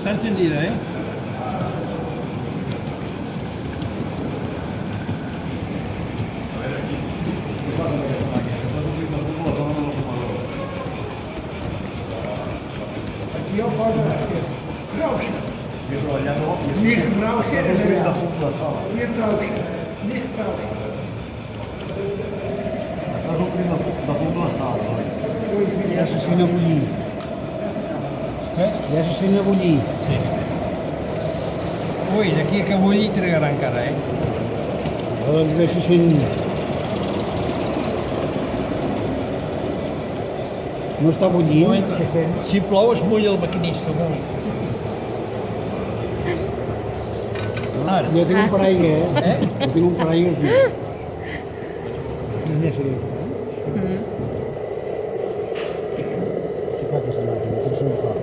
Está encendida, ¿eh? Aquí jo poso rauxa. Sí, però allà no. Nicht rauxa és de allà. fum de sala. Nicht rauxa. Nicht rauxa. Estàs omplint de fum la sala, oi? Ja se sent a bullir. Ja se sent a bullir. Sí. Ui, d'aquí que bulli trigarà encara, eh? Ja se sent... No està bullint, se sent. Si plou es mulla el maquinista molt. Ara. Jo tinc un paraigua, eh? Jo tinc un paraigua aquí. És més seriós, eh? Què fa aquesta màquina? Què se fa?